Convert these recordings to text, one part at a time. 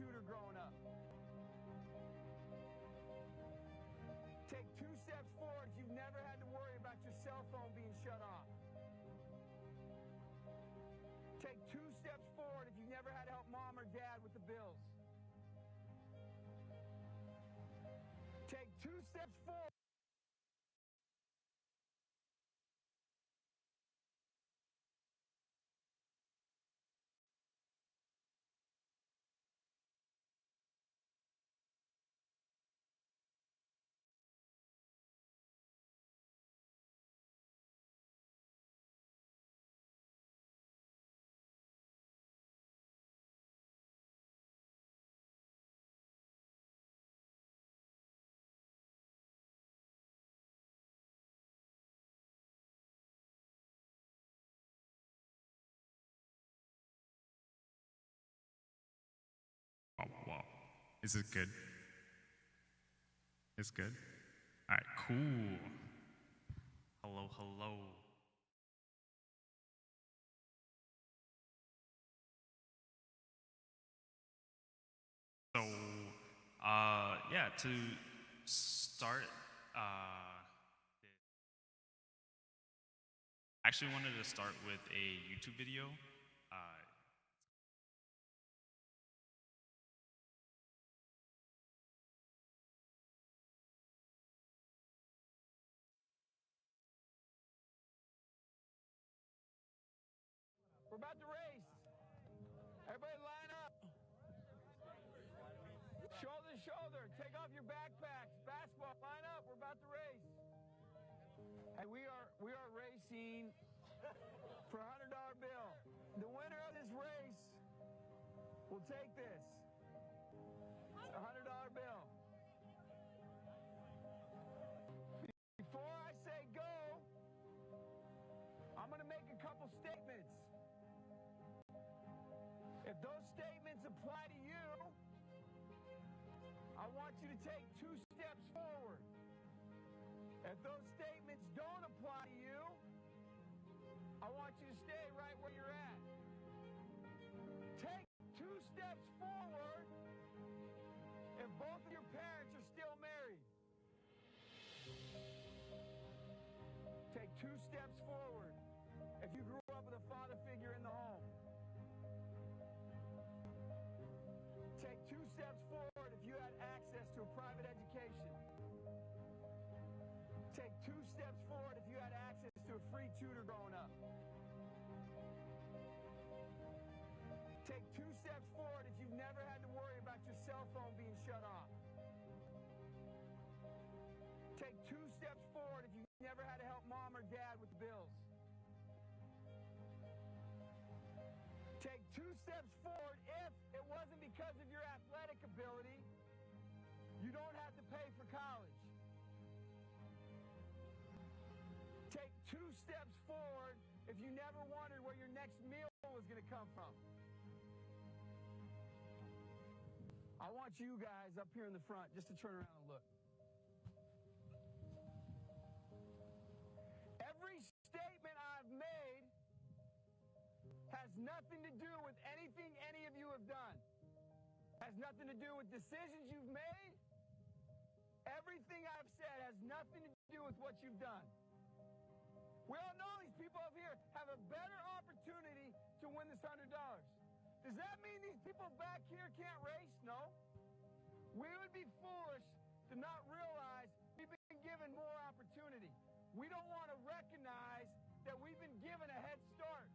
tutor growing up. Take 2 steps forward if you've never had to worry about your cell phone being shut off. Take 2 steps forward if you've never had to help mom or dad with the bills. Take 2 steps forward. Oh, wow. Is it good? It's good? All right, cool. Hello, hello. So, yeah, to start, I actually wanted to start with a YouTube video. We're about to race. Everybody line up. Shoulder to shoulder. Take off your backpacks. Basketball, line up. We're about to race. And we are racing for a $100 bill. The winner of this race will take this. A $100 bill. Before I say go, I'm going to make a couple statements. If those statements apply to you, I want you to take 2 steps forward. If those statements don't apply to you, I want you to stay right where you're at. Take 2 steps forward if both of your parents are still married. Take 2 steps forward if you grew up with a father figure in the home. Take 2 steps forward if you had access to a private education. Take 2 steps forward if you had access to a free tutor growing up. Take 2 steps forward if you've never had to worry about your cell phone being shut off. Take 2 steps forward if you've never had to help mom or dad with the bills. Take 2 steps forward if it wasn't because of your athletic ability, you don't have to pay for college. Take 2 steps forward if you never wondered where your next meal was going to come from. I want you guys up here in the front just to turn around and look. Every statement I've made has nothing to do with anything any of you have done. Has nothing to do with decisions you've made. Everything I've said has nothing to do with what you've done. We all know these people up here have a better opportunity to win this $100. Does that mean these people back here can't race? No. We would be foolish to not realize we've been given more opportunity. We don't want to recognize that we've been given a head start.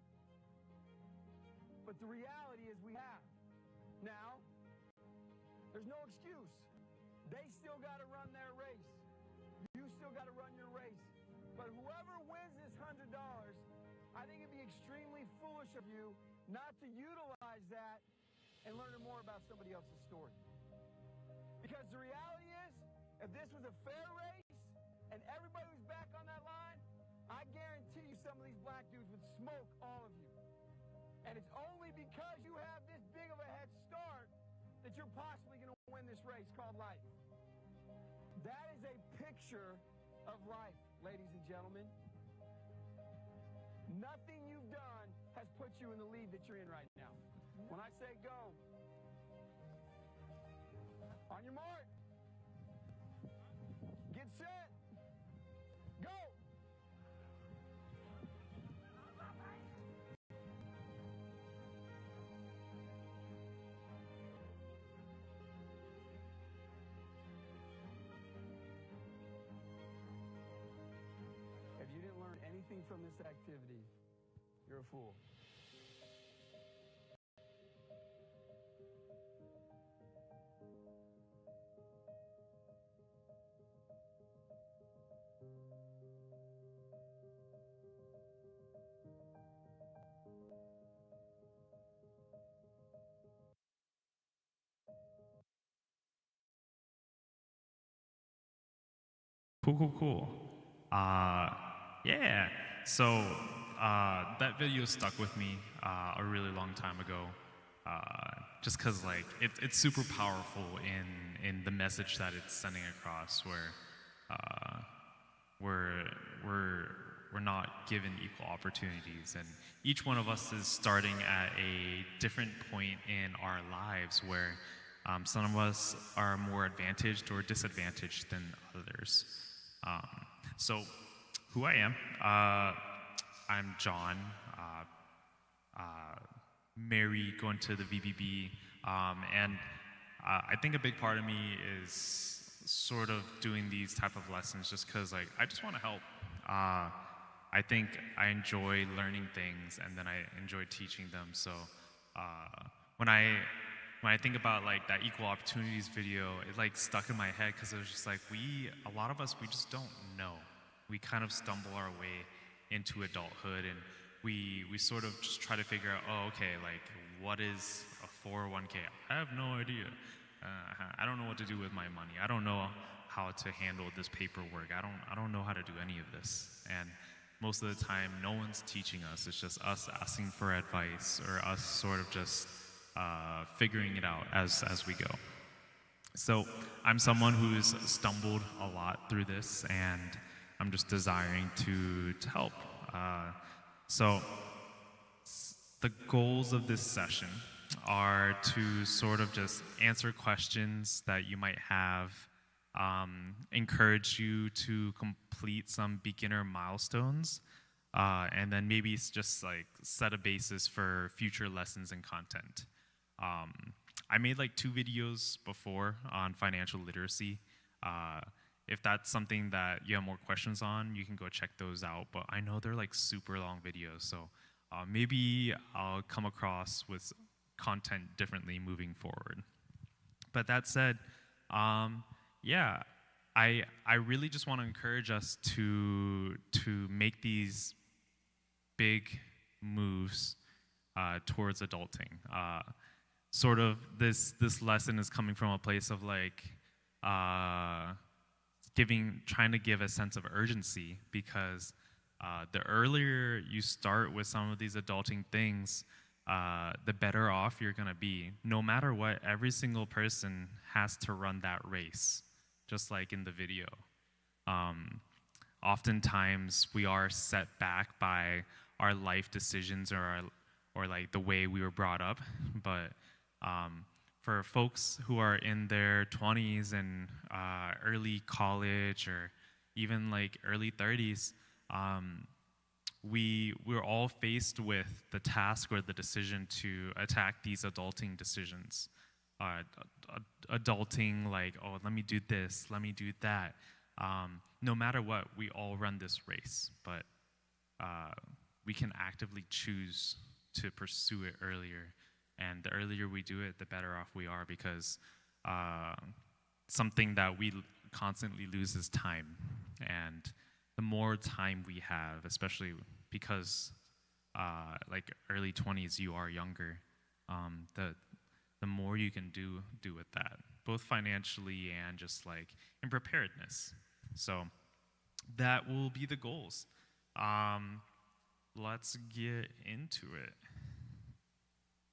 But the reality is we have. Now, there's no excuse. They still got to run their race. You still got to run your race. But whoever wins this $100, I think it'd be extremely foolish of you not to utilize that and learn more about somebody else's story. Because the reality is, if this was a fair race and everybody was back on that line, I guarantee you some of these black dudes would smoke all of you. And it's only because you have this big of a head start that you're possibly going to win this race called life. That is a picture of life, ladies and gentlemen. Nothing you've done has put you in the lead that you're in right now. When I say go, On your mark. Get set. Go. If you didn't learn anything from this activity, you're a fool. Cool. Yeah. So that video stuck with me a really long time ago, just because like it's super powerful in the message that it's sending across, where we're not given equal opportunities, and each one of us is starting at a different point in our lives where some of us are more advantaged or disadvantaged than others. So, who I am, I'm John, married, going to the VBB, and I think a big part of me is sort of doing these type of lessons just because, like, I just want to help. I think I enjoy learning things, and then I enjoy teaching them. So, when I think about like that equal opportunities video, it like stuck in my head because it was just like a lot of us, we just don't know. We kind of stumble our way into adulthood, and we sort of just try to figure out, oh, okay, like what is a 401k? I have no idea. I don't know what to do with my money. I don't know how to handle this paperwork. I don't know how to do any of this. And most of the time, no one's teaching us. It's just us asking for advice, or us sort of just figuring it out as we go. So I'm someone who's stumbled a lot through this, and I'm just desiring to help. So the goals of this session are to sort of just answer questions that you might have, encourage you to complete some beginner milestones, and then maybe it's just like set a basis for future lessons and content. I made like 2 videos before on financial literacy. If that's something that you have more questions on, you can go check those out. But I know they're like super long videos, so maybe I'll come across with content differently moving forward. But that said, yeah, I really just want to encourage us to make these big moves towards adulting. Sort of this lesson is coming from a place of like trying to give a sense of urgency, because the earlier you start with some of these adulting things, the better off you're gonna be. No matter what, every single person has to run that race, just like in the video. Oftentimes we are set back by our life decisions or like the way we were brought up, but for folks who are in their 20s and early college, or even like early 30s, we're all faced with the task or the decision to attack these adulting decisions. Adulting, like, oh, let me do this, let me do that. No matter what, we all run this race, but we can actively choose to pursue it earlier. And the earlier we do it, the better off we are, because something that we constantly lose is time. And the more time we have, especially because like early 20s, you are younger, the more you can do with that, both financially and just like in preparedness. So that will be the goals. Let's get into it.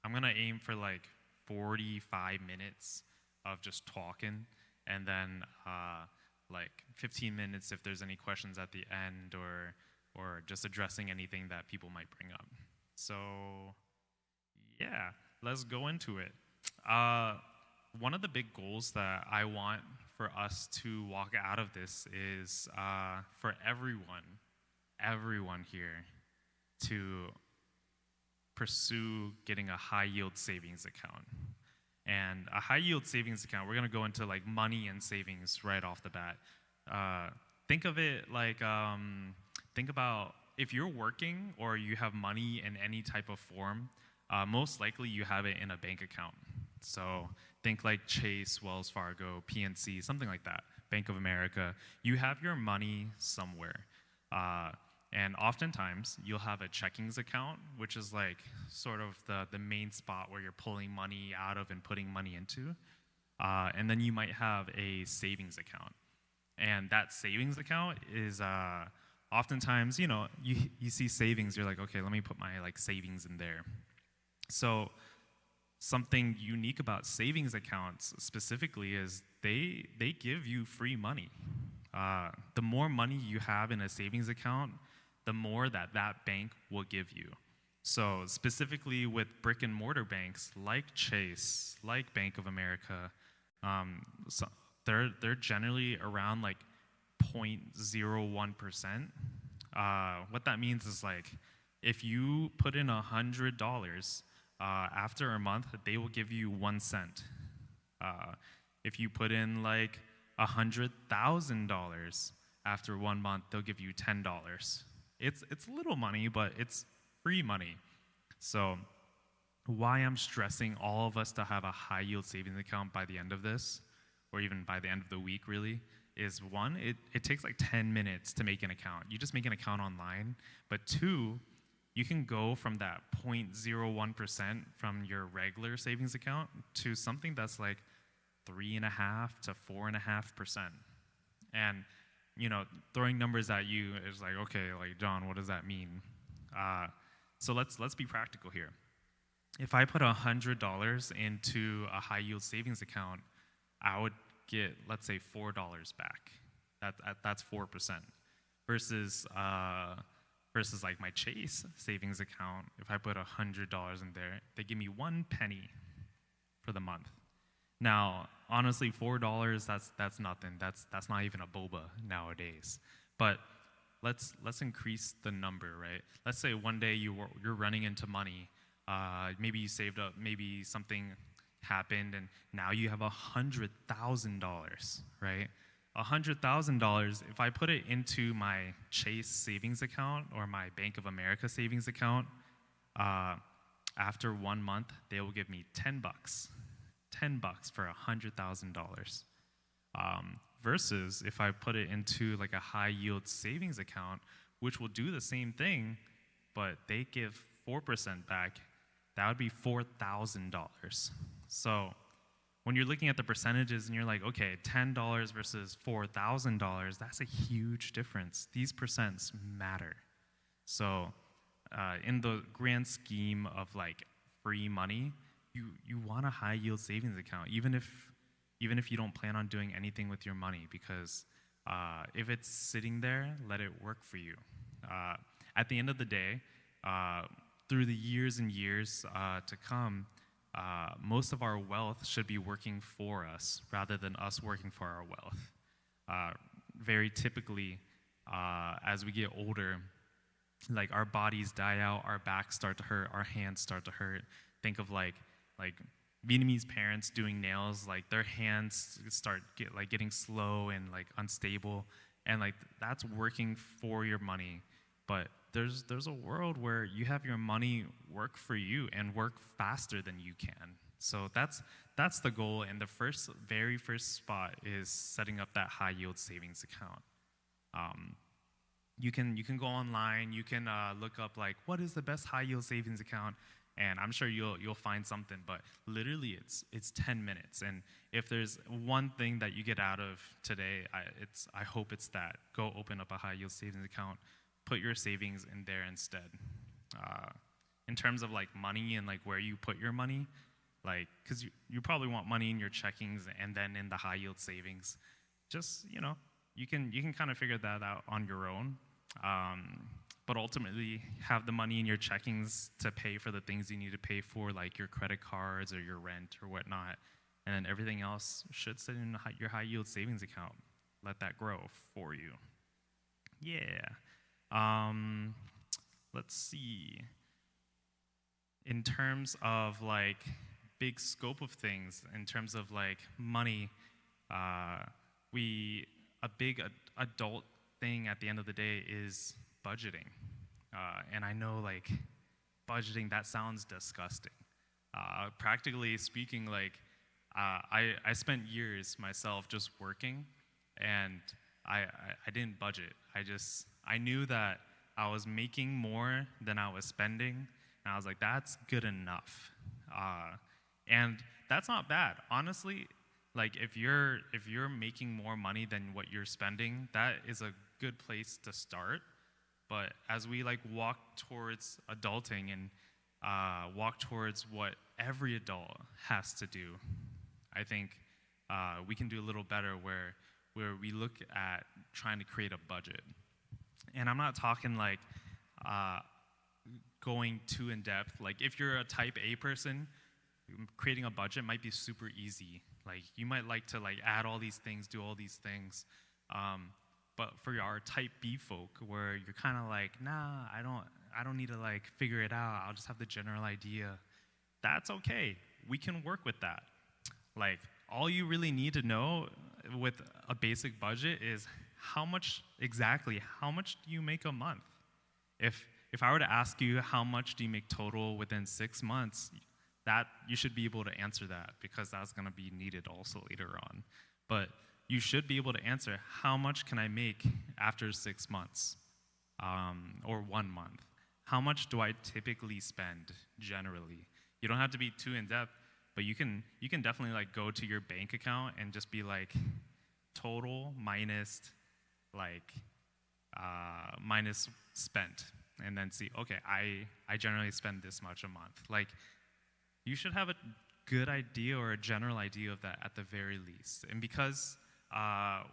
I'm gonna aim for like 45 minutes of just talking, and then like 15 minutes if there's any questions at the end, or just addressing anything that people might bring up. So yeah, let's go into it. one of the big goals that I want for us to walk out of this is for everyone here to pursue getting a high yield savings account. And a high yield savings account, we're going to go into like money and savings right off the bat. Think of it like, think about if you're working or you have money in any type of form, most likely you have it in a bank account. So think like Chase, Wells Fargo, PNC, something like that, Bank of America. You have your money somewhere. And oftentimes, you'll have a checkings account, which is like sort of the main spot where you're pulling money out of and putting money into. And then you might have a savings account. And that savings account is oftentimes, you see savings, you're like, okay, let me put my like savings in there. So something unique about savings accounts specifically is they give you free money. The more money you have in a savings account, the more that bank will give you. So specifically with brick and mortar banks like Chase, like Bank of America, so they're generally around like 0.01%. What that means is like if you put in $100, after a month they will give you 1 cent. If you put in like $100,000 after 1 month, they'll give you $10. It's little money, but it's free money. So why I'm stressing all of us to have a high yield savings account by the end of this, or even by the end of the week really, is one, it takes like 10 minutes to make an account. You just make an account online. But two, you can go from that 0.01% from your regular savings account to something that's like 3.5 to 4.5%. And throwing numbers at you is like, okay, like John, what does that mean? So let's be practical here. If I put $100 into a high yield savings account, I would get, let's say, $4 back. That's 4%. Versus like my Chase savings account, if I put $100 in there, they give me 1 penny for the month. Now, honestly, $4, that's nothing. That's not even a boba nowadays. But let's increase the number, right? Let's say one day you're running into money. Maybe you saved up, maybe something happened, and now you have $100,000, right? $100,000, if I put it into my Chase savings account or my Bank of America savings account, after 1 month, they will give me $10. $10 for $100,000. Versus if I put it into like a high yield savings account, which will do the same thing, but they give 4% back, that would be $4,000. So when you're looking at the percentages and you're like, okay, $10 versus $4,000, that's a huge difference. These percents matter. So in the grand scheme of like free money, you want a high yield savings account, even if you don't plan on doing anything with your money, because if it's sitting there, let it work for you. At the end of the day, through the years and years to come, most of our wealth should be working for us rather than us working for our wealth. Very typically, as we get older, like our bodies die out, our backs start to hurt, our hands start to hurt. Think of like Vietnamese parents doing nails, like their hands start getting slow and like unstable, and like that's working for your money. But there's a world where you have your money work for you and work faster than you can. So that's the goal, and the very first spot is setting up that high yield savings account. You can go online, you can look up like what is the best high yield savings account, and I'm sure you'll find something. But literally, it's 10 minutes. And if there's one thing that you get out of today, I hope it's that. Go open up a high yield savings account, put your savings in there instead. In terms of like money and like where you put your money, like because you probably want money in your checkings and then in the high yield savings. Just you can kind of figure that out on your own. But ultimately, have the money in your checkings to pay for the things you need to pay for, like your credit cards or your rent or whatnot. and then everything else should sit in your high yield savings account. Let that grow for you. Yeah. Let's see. In terms of like big scope of things, in terms of like money, a big adult thing at the end of the day is budgeting. And I know like budgeting, that sounds disgusting. Practically speaking, like I spent years myself just working, and I didn't budget. I knew that I was making more than I was spending, and I was like, that's good enough. And that's not bad, honestly. Like if you're making more money than what you're spending, that is a good place to start. But as we like walk towards adulting and walk towards what every adult has to do, I think we can do a little better where we look at trying to create a budget. And I'm not talking like going too in depth. Like if you're a type A person, creating a budget might be super easy. Like you might like to like add all these things, do all these things. But for our type B folk, where you're kind of like, nah, I don't need to like figure it out. I'll just have the general idea. That's okay. We can work with that. Like all you really need to know with a basic budget is how much do you make a month? If I were to ask you how much do you make total within 6 months, that you should be able to answer that, because that's going to be needed also later on. But you should be able to answer, how much can I make after 6 months or 1 month? How much do I typically spend generally? You don't have to be too in depth, but you can definitely like go to your bank account and just be like total minus minus spent, and then see, okay, I generally spend this much a month. Like you should have a good idea or a general idea of that at the very least. And because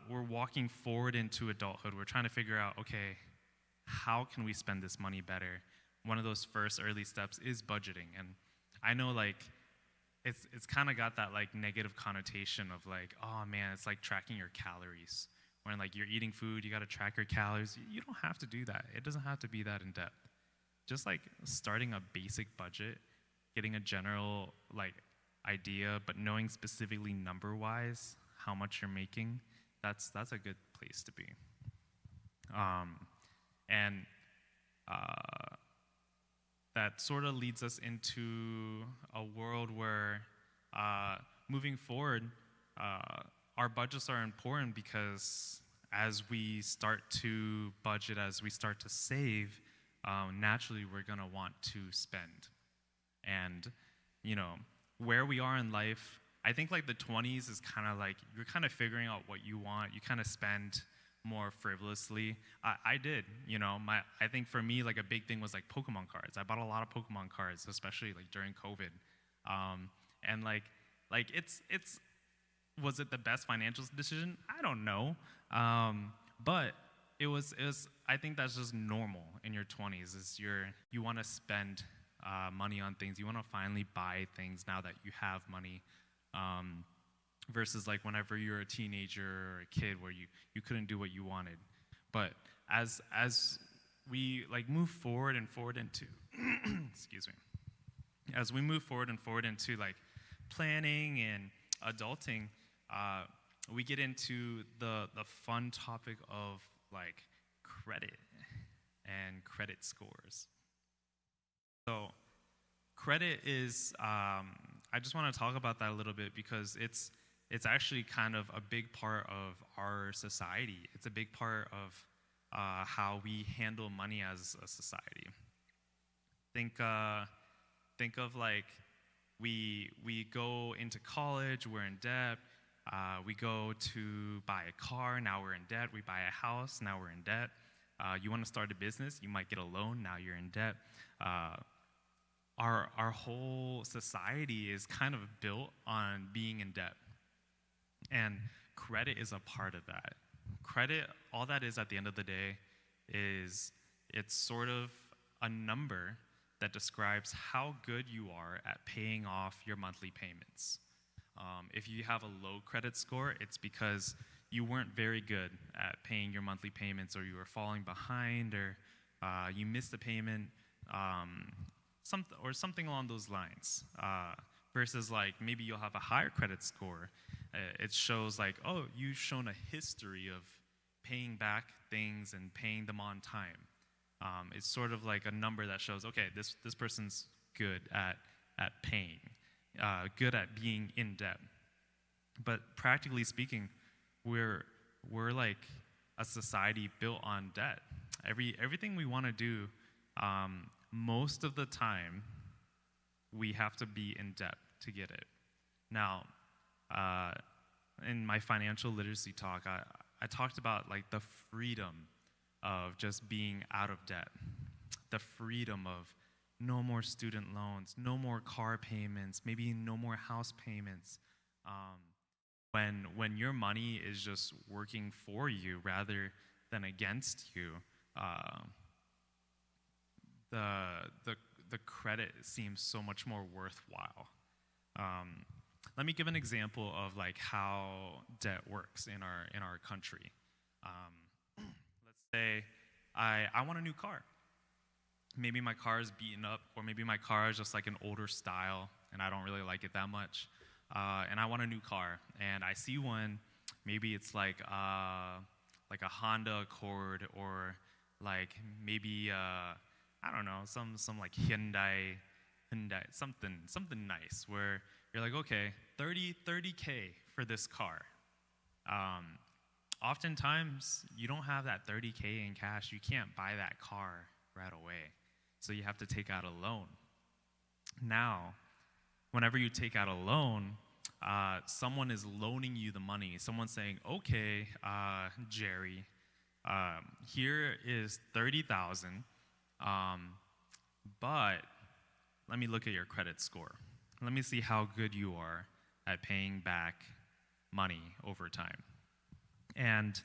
we're walking forward into adulthood, we're trying to figure out, okay, how can we spend this money better? One of those first early steps is budgeting. And I know like it's kind of got that like negative connotation of like, oh man, it's like tracking your calories. When like you're eating food, you got to track your calories. You don't have to do that. It doesn't have to be that in depth. Just like starting a basic budget, getting a general like idea, but knowing specifically number-wise how much you're making, that's a good place to be. That sort of leads us into a world where moving forward, our budgets are important, because as we start to budget, as we start to save, naturally we're going to want to spend. And, you know, where we are in life, I think like the 20s is kind of like, you're kind of figuring out what you want. You kind of spend more frivolously. I did, you know, I think for me, like a big thing was like Pokemon cards. I bought a lot of Pokemon cards, especially like during COVID. And like it's was it the best financial decision? I don't know. But it was, I think that's just normal in your 20s, is you want to spend money on things. You want to finally buy things now that you have money, versus like whenever you're a teenager or a kid where you couldn't do what you wanted. But as we like move forward and forward into, excuse me, as we move forward and forward into like planning and adulting, we get into the fun topic of like credit and credit scores. So credit is, I just want to talk about that a little bit, because it's actually kind of a big part of our society. It's a big part of how we handle money as a society. Think of like, we go into college, we're in debt. We go to buy a car, now we're in debt. We buy a house, now we're in debt. You want to start a business, you might get a loan, now you're in debt. Our whole society is kind of built on being in debt. And credit is a part of that. Credit, all that is at the end of the day, is it's sort of a number that describes how good you are at paying off your monthly payments. if you have a low credit score, it's because you weren't very good at paying your monthly payments, or you were falling behind, or you missed a payment, something along those lines. Versus like maybe you'll have a higher credit score. It shows like, oh, you've shown a history of paying back things and paying them on time. It's sort of like a number that shows, okay, this person's good at paying, good at being in debt. But practically speaking, we're like a society built on debt. Everything we want to do, most of the time, we have to be in debt to get it. Now, in my financial literacy talk, I talked about like the freedom of just being out of debt, the freedom of no more student loans, no more car payments, maybe no more house payments. When your money is just working for you rather than against you, the credit seems so much more worthwhile. Let me give an example of like how debt works in our country. Let's say I want a new car. Maybe my car is beaten up, or maybe my car is just like an older style and I don't really like it that much. And I want a new car, and I see one. Maybe it's like a Honda Accord, or like maybe I don't know, some like Hyundai, something nice, where you're like, okay, 30K for this car. Oftentimes, you don't have that 30K in cash. You can't buy that car right away. So you have to take out a loan. Now, whenever you take out a loan, someone is loaning you the money. Someone's saying, okay, Jerry, here is $30,000, but let me look at your credit score. Let me see how good you are at paying back money over time. And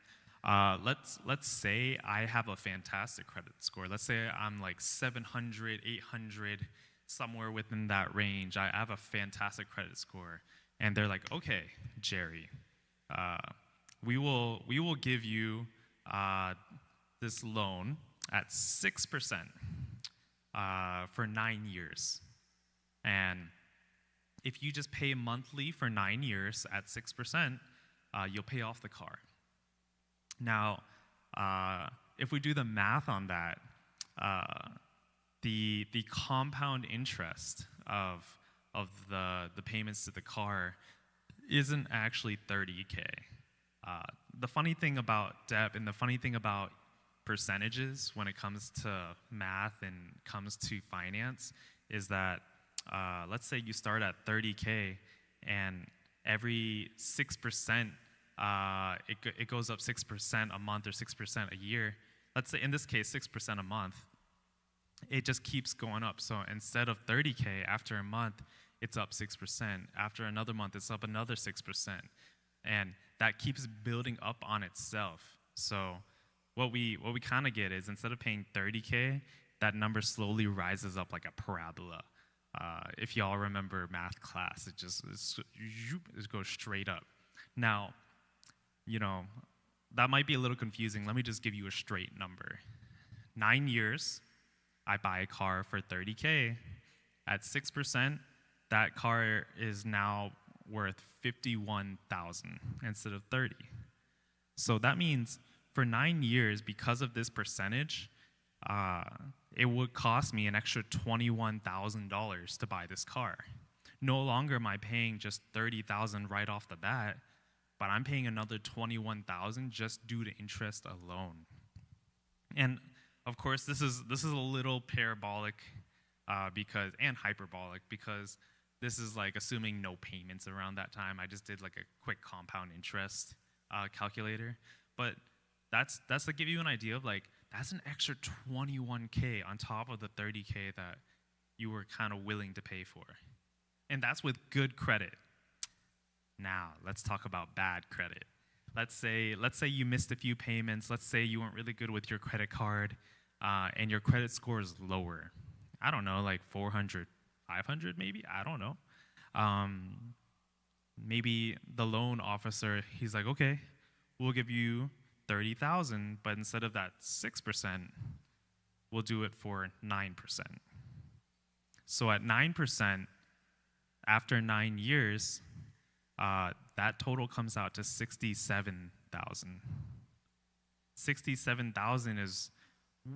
let's say I have a fantastic credit score. Let's say I'm like 700, 800, somewhere within that range. I have a fantastic credit score. And they're like, okay, Jerry, we will give you this loan at 6% for 9 years. And if you just pay monthly for 9 years at 6%, you'll pay off the car. Now, if we do the math on that, the compound interest of the payments to the car isn't actually 30K. The funny thing about debt and the funny thing about percentages when it comes to math and comes to finance is that let's say you start at 30K and every 6%, it goes up 6% a month or 6% a year. Let's say in this case 6% a month. It just keeps going up. So instead of 30K, after a month, it's up 6%. After another month, it's up another 6%. And that keeps building up on itself. So what we kind of get is instead of paying 30K, that number slowly rises up like a parabola. If y'all remember math class, it goes straight up. Now, that might be a little confusing. Let me just give you a straight number. 9 years, I buy a car for 30K. At 6%, that car is now worth $51,000 instead of 30. So that means for 9 years, because of this percentage, it would cost me an extra $21,000 to buy this car. No longer am I paying just $30,000 right off the bat, but I'm paying another $21,000 just due to interest alone. And of course, this is a little parabolic and hyperbolic because this is like assuming no payments around that time. I just did like a quick compound interest calculator, but that's to give you an idea of like that's an extra 21K on top of the 30K that you were kind of willing to pay for, and that's with good credit. Now let's talk about bad credit. Let's say you missed a few payments. Let's say you weren't really good with your credit card, and your credit score is lower. I don't know, like 400, 500 maybe? I don't know. maybe the loan officer, he's like, okay, we'll give you 30,000, but instead of that 6%, we'll do it for 9%. So at 9%, after 9 years, that total comes out to 67,000. 67,000 is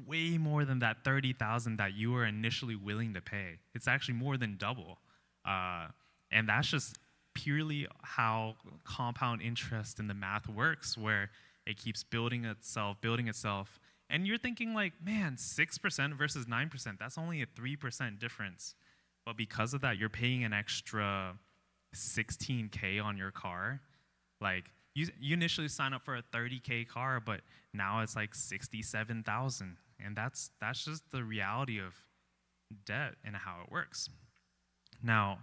way more than that 30,000 that you were initially willing to pay. It's actually more than double. And that's just purely how compound interest in the math works, where it keeps building itself. And you're thinking like, man, 6% versus 9%, that's only a 3% difference. But because of that, you're paying an extra $16K on your car. Like, you initially sign up for a $30K car, but now it's like $67,000. And that's just the reality of debt and how it works. Now,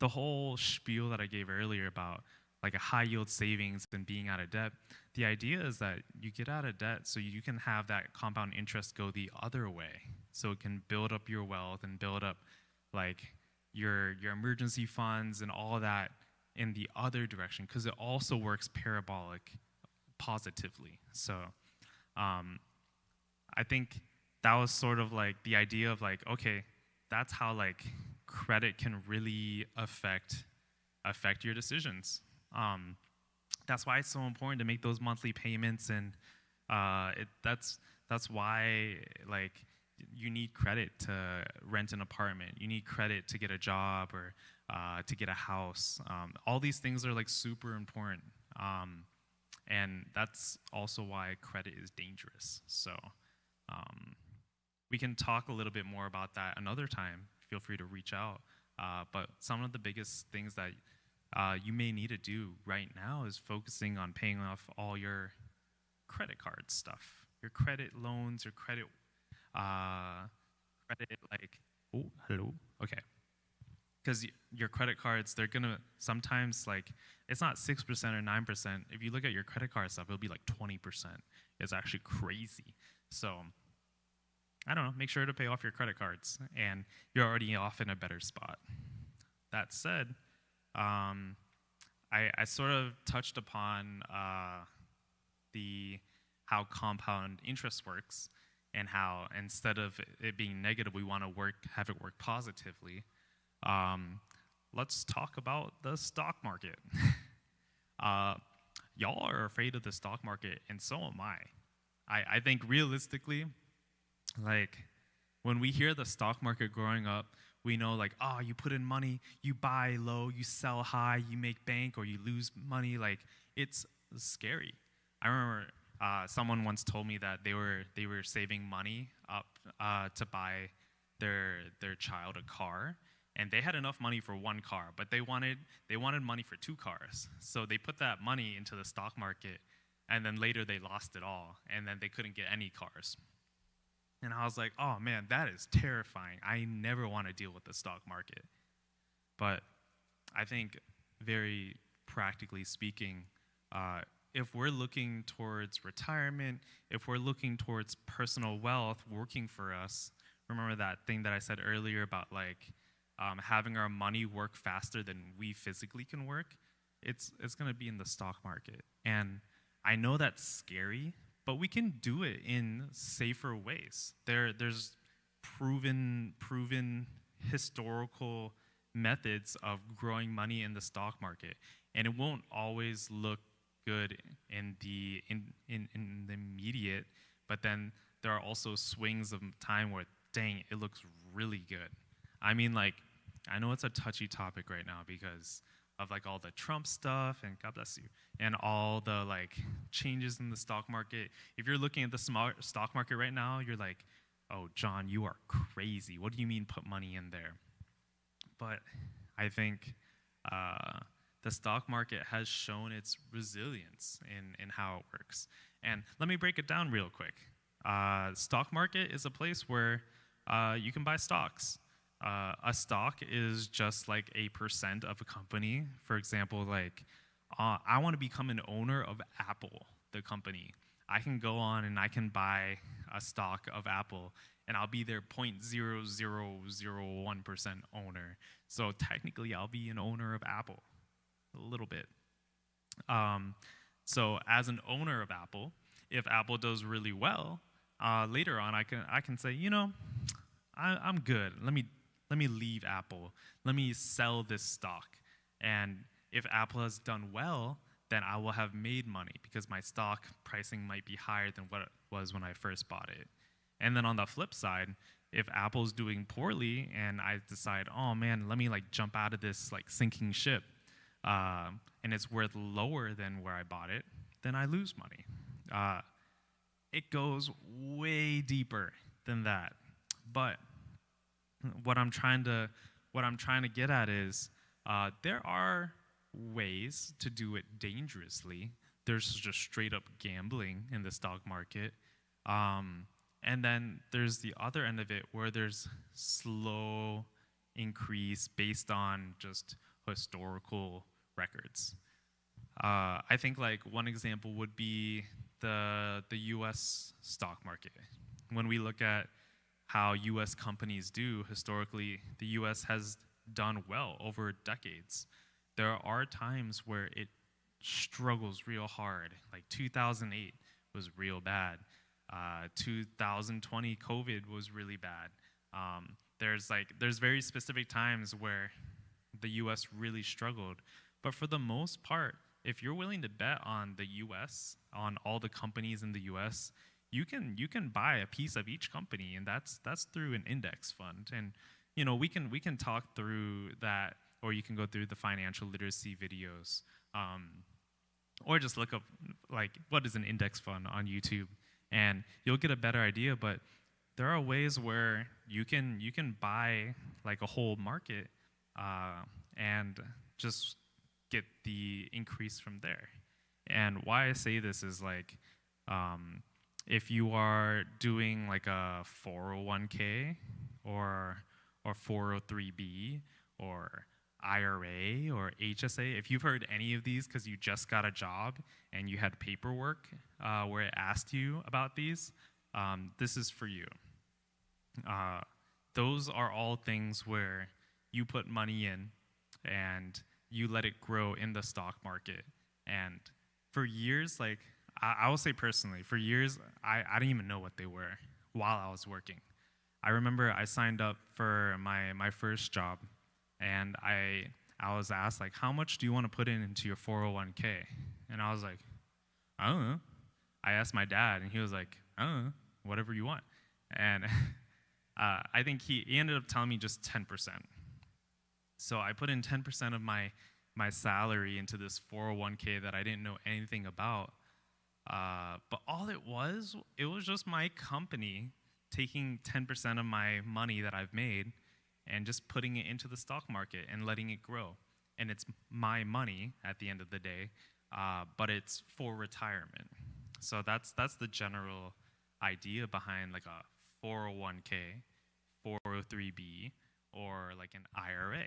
the whole spiel that I gave earlier about like a high yield savings and being out of debt, the idea is that you get out of debt so you can have that compound interest go the other way. So it can build up your wealth and build up like your emergency funds and all of that in the other direction, because it also works parabolic positively. So I think that was sort of like the idea of like, okay, that's how like credit can really affect your decisions. That's why it's so important to make those monthly payments, and that's why like you need credit to rent an apartment. You need credit to get a job or to get a house. All these things are like super important, and that's also why credit is dangerous. So we can talk a little bit more about that another time. Feel free to reach out. But some of the biggest things that you may need to do right now is focusing on paying off all your credit card stuff, your credit loans, your credit like, oh, hello, okay. Because your credit cards, they're gonna sometimes like, it's not 6% or 9%. If you look at your credit card stuff, it'll be like 20%. It's actually crazy. So I don't know, make sure to pay off your credit cards, and you're already off in a better spot. That said, I sort of touched upon how compound interest works, and how instead of it being negative, we want to have it work positively. Let's talk about the stock market. Y'all are afraid of the stock market, and so am I. I think realistically, like when we hear the stock market growing up, we know like, oh, you put in money, you buy low, you sell high, you make bank or you lose money. Like, it's scary. I remember someone once told me that they were saving money up to buy their child a car, and they had enough money for one car, but they wanted money for 2 cars. So they put that money into the stock market, and then later they lost it all, and then they couldn't get any cars. And I was like, oh man, that is terrifying. I never want to deal with the stock market. But I think very practically speaking, if we're looking towards retirement, if we're looking towards personal wealth working for us, remember that thing that I said earlier about like having our money work faster than we physically can work, it's going to be in the stock market. And I know that's scary, but we can do it in safer ways. There's proven historical methods of growing money in the stock market, and it won't always look good in the immediate. But then there are also swings of time where, dang, it looks really good. I mean, like, I know it's a touchy topic right now because of like all the Trump stuff, and God bless you, and all the like changes in the stock market. If you're looking at the stock market right now, you're like, oh, John, you are crazy. What do you mean put money in there? But I think the stock market has shown its resilience in how it works. And let me break it down real quick. Stock market is a place where you can buy stocks. A stock is just like a percent of a company. For example, like I want to become an owner of Apple, the company. I can go on and I can buy a stock of Apple, and I'll be their 0.0001% owner. So technically, I'll be an owner of Apple. a little bit. Um, so as an owner of Apple, if Apple does really well, later on I can say, I'm good. Let me leave Apple. Let me sell this stock. And if Apple has done well, then I will have made money because my stock pricing might be higher than what it was when I first bought it. And then on the flip side, if Apple's doing poorly and I decide, oh man, let me like jump out of this like sinking ship, and it's worth lower than where I bought it, then I lose money. It goes way deeper than that. But what I'm trying to get at is there are ways to do it dangerously. There's just straight up gambling in the stock market. And then there's the other end of it where there's slow increase based on just historical records. I think like one example would be the U.S. stock market. When we look at how U.S. companies do historically, the U.S. has done well over decades. There are times where it struggles real hard. Like 2008 was real bad. 2020 COVID was really bad. There's very specific times where the U.S. really struggled. But for the most part, if you're willing to bet on the U.S., on all the companies in the U.S., you can buy a piece of each company, and that's through an index fund. And we can talk through that, or you can go through the financial literacy videos, or just look up like what is an index fund on YouTube, and you'll get a better idea. But there are ways where you can buy like a whole market and just get the increase from there. And why I say this is like, if you are doing like a 401k or 403b or IRA or HSA, if you've heard any of these because you just got a job and you had paperwork where it asked you about these, this is for you. Those are all things where you put money in and you let it grow in the stock market. And for years, like I will say personally, for years, I didn't even know what they were while I was working. I remember I signed up for my first job, and I was asked, like, how much do you want to put into your 401k? And I was like, I don't know. I asked my dad, and he was like, I don't know, whatever you want. And I think he ended up telling me just 10%. So I put in 10% of my salary into this 401k that I didn't know anything about. But all it was just my company taking 10% of my money that I've made and just putting it into the stock market and letting it grow. And it's my money at the end of the day, but it's for retirement. So that's the general idea behind like a 401k, 403b, or like an IRA.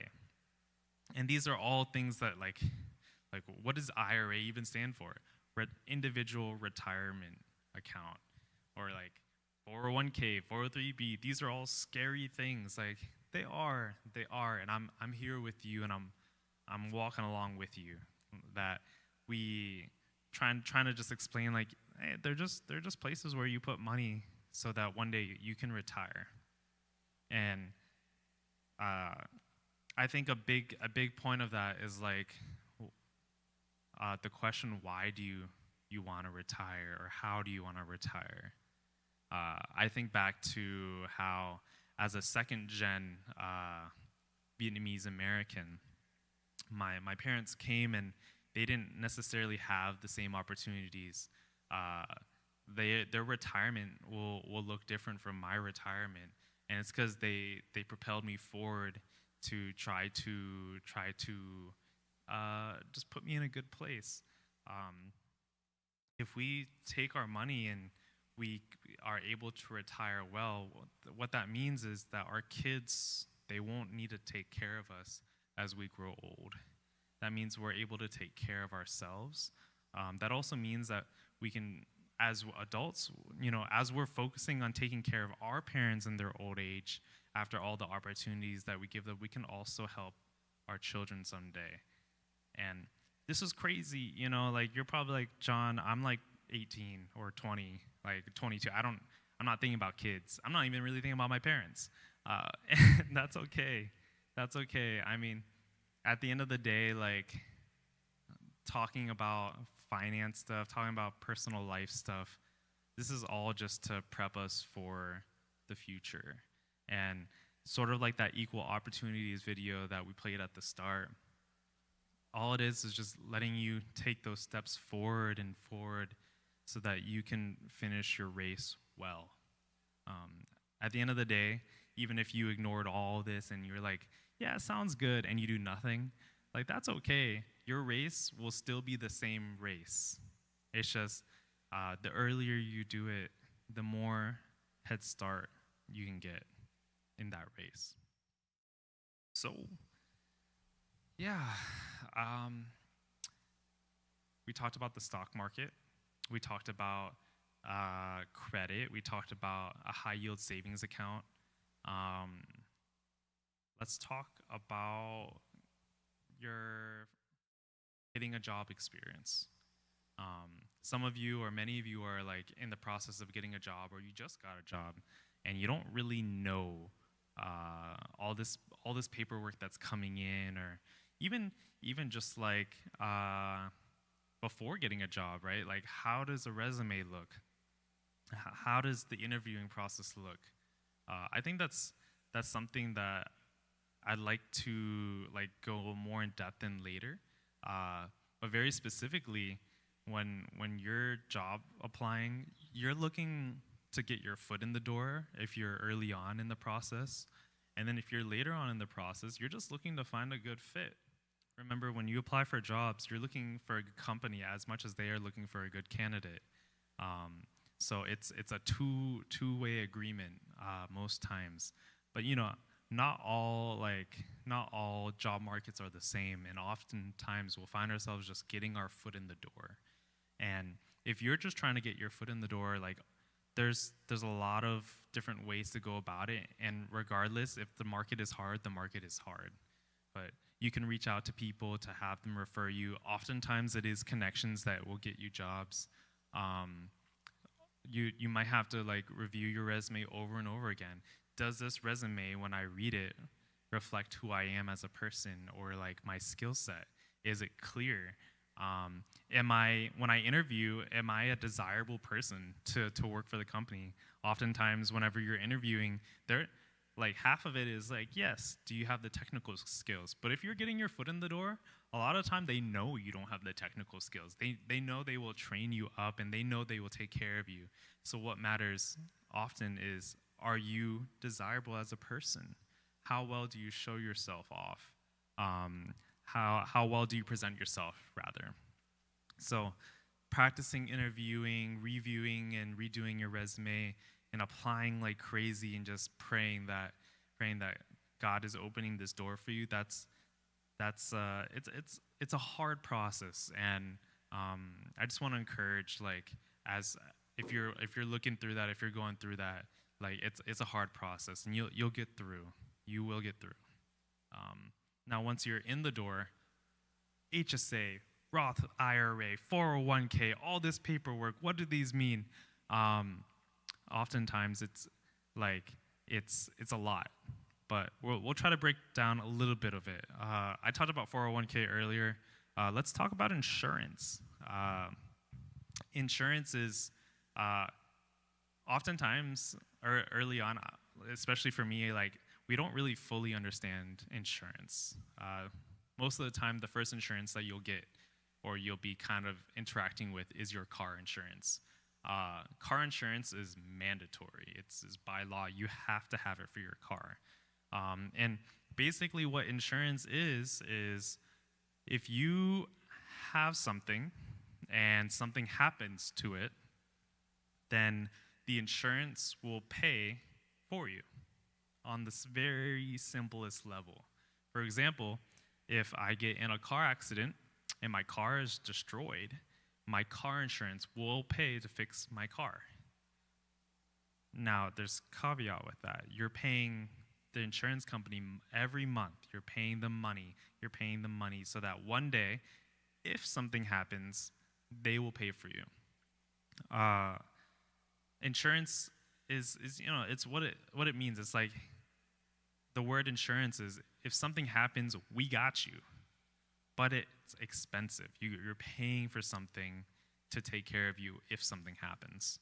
And these are all things that like what does IRA even stand for? Individual retirement account, or like 401k, 403b. These are all scary things. Like they are, and I'm here with you, and I'm walking along with you. That we trying to just explain like, hey, they're just places where you put money so that one day you can retire. And I think a big point of that is like the question, why do you want to retire, or how do you want to retire? I think back to how, as a second-gen Vietnamese American, my parents came and they didn't necessarily have the same opportunities. Their retirement will look different from my retirement, and it's because they propelled me forward to try to just put me in a good place. If we take our money and we are able to retire well, what that means is that our kids, they won't need to take care of us as we grow old. That means we're able to take care of ourselves. That also means that we can, as adults, as we're focusing on taking care of our parents in their old age, after all the opportunities that we give them, we can also help our children someday. And this is crazy, like you're probably like, John, I'm like 18 or 20, like 22. I'm not thinking about kids. I'm not even really thinking about my parents. And that's okay. That's okay. I mean, at the end of the day, like talking about finance stuff, talking about personal life stuff, this is all just to prep us for the future. And sort of like that equal opportunities video that we played at the start, all it is just letting you take those steps forward and forward so that you can finish your race well. At the end of the day, even if you ignored all this and you're like, yeah, it sounds good, and you do nothing, like that's okay. Your race will still be the same race. It's just the earlier you do it, the more head start you can get in that race. So, yeah, we talked about the stock market. We talked about credit. We talked about a high yield savings account. Let's talk about your getting a job experience. Some of you or many of you are like in the process of getting a job, or you just got a job, and you don't really know all this paperwork that's coming in, or even just like before getting a job, right? Like, how does a resume look? How does the interviewing process look? I think that's something that I'd like to like go more in depth in later. But very specifically, when you're job applying, you're looking to get your foot in the door if you're early on in the process. And then if you're later on in the process, you're just looking to find a good fit. Remember, when you apply for jobs, you're looking for a good company as much as they are looking for a good candidate. So it's a two-way agreement most times. But not all job markets are the same, and oftentimes we'll find ourselves just getting our foot in the door. And if you're just trying to get your foot in the door, like there's a lot of different ways to go about it. And regardless, if the market is hard, the market is hard. But you can reach out to people to have them refer you. Oftentimes it is connections that will get you jobs. You might have to like review your resume over and over again. Does this resume, when I read it, reflect who I am as a person, or like my skill set? Is it clear? When I interview, am I a desirable person to work for the company? Oftentimes, whenever you're interviewing, like half of it is like, yes, do you have the technical skills? But if you're getting your foot in the door, a lot of the time they know you don't have the technical skills. They know they will train you up, and they know they will take care of you. So what matters often is, are you desirable as a person? How well do you show yourself off? How well do you present yourself, rather? So practicing interviewing, reviewing and redoing your resume, and applying like crazy, and just praying that God is opening this door for you, it's a hard process. And I just want to encourage, like, as if you're looking through that, if you're going through that, like it's a hard process, and you'll get through. You will get through. Now, once you're in the door, HSA, Roth IRA, 401k, all this paperwork, what do these mean? Oftentimes it's a lot, but we'll try to break down a little bit of it. I talked about 401k earlier. Let's talk about insurance. Insurance is oftentimes, or early on, especially for me, like we don't really fully understand insurance. Most of the time, the first insurance that you'll get, or you'll be kind of interacting with, is your car insurance. Car insurance is mandatory. It's by law. You have to have it for your car. And basically what insurance is if you have something and something happens to it, then the insurance will pay for you on this very simplest level. For example, if I get in a car accident and my car is destroyed, my car insurance will pay to fix my car. Now, there's a caveat with that. You're paying the insurance company every month. You're paying them money. You're paying them money so that one day, if something happens, they will pay for you. Insurance is it's what it means. It's like the word insurance is if something happens, we got you, but it's expensive. You're paying for something to take care of you if something happens.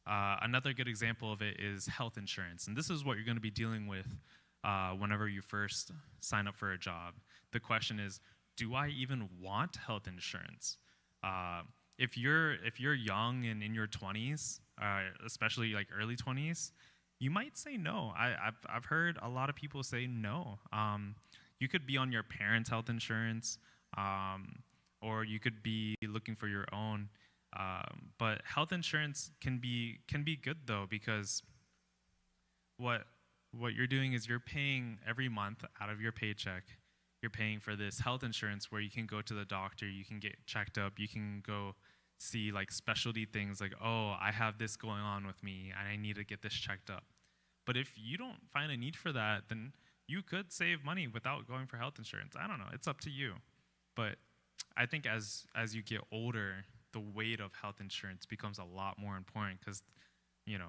Another good example of it is health insurance, and this is what you're going to be dealing with whenever you first sign up for a job. The question is, do I even want health insurance? If you're young and in your 20s, especially like early 20s, you might say no. I've heard a lot of people say no. You could be on your parents' health insurance, or you could be looking for your own. But health insurance can be good though, because what you're doing is you're paying every month out of your paycheck. You're paying for this health insurance where you can go to the doctor, you can get checked up, you can go see like specialty things like, oh, I have this going on with me and I need to get this checked up. But if you don't find a need for that, then you could save money without going for health insurance. I don't know, it's up to you. But I think as you get older, the weight of health insurance becomes a lot more important because,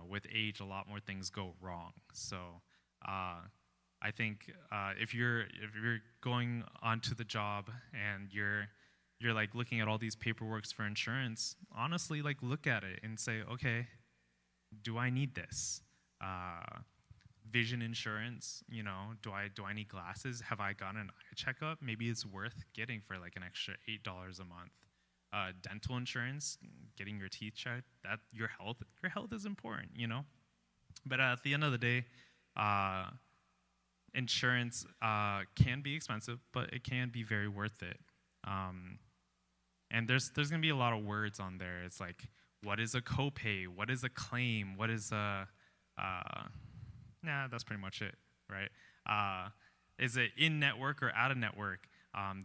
with age, a lot more things go wrong. So I think if you're going onto the job and you're like looking at all these paperworks for insurance, honestly, like look at it and say, okay, do I need this? Vision insurance, do I need glasses? Have I gotten an eye checkup? Maybe it's worth getting for like an extra $8 a month. Dental insurance, getting your teeth checked, that your health is important, But at the end of the day, insurance can be expensive, but it can be very worth it. And there's going to be a lot of words on there. It's like, what is a copay? What is a claim? What is a that's pretty much it, right? Is it in network or out of network?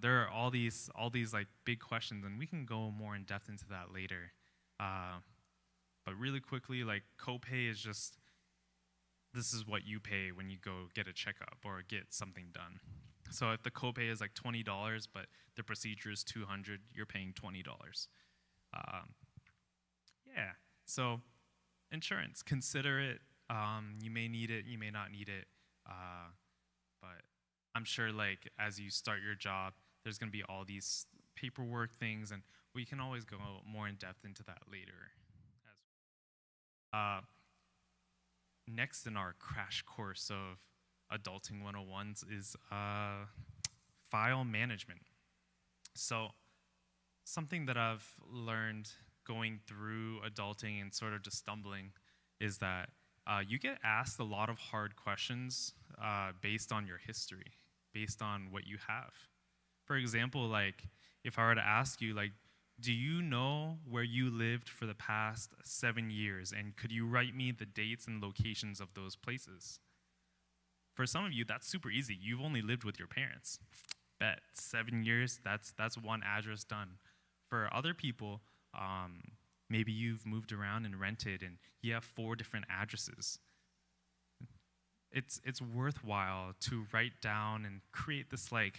There are all these like big questions, and we can go more in depth into that later. But really quickly, like copay is just, this is what you pay when you go get a checkup or get something done. So if the copay is like $20, but the procedure is $200, you're paying $20. So insurance, consider it. You may need it, you may not need it. But I'm sure like as you start your job, there's going to be all these paperwork things, and we can always go more in depth into that later. Next in our crash course of Adulting 101s is file management. So something that I've learned going through adulting and sort of just stumbling is that you get asked a lot of hard questions based on your history, based on what you have. For example, like if I were to ask you, like, do you know where you lived for the past 7 years, and could you write me the dates and locations of those places? For some of you, that's super easy. You've only lived with your parents. Bet 7 years, that's one address done. For other people, maybe you've moved around and rented, and you have 4 different addresses. It's worthwhile to write down and create this like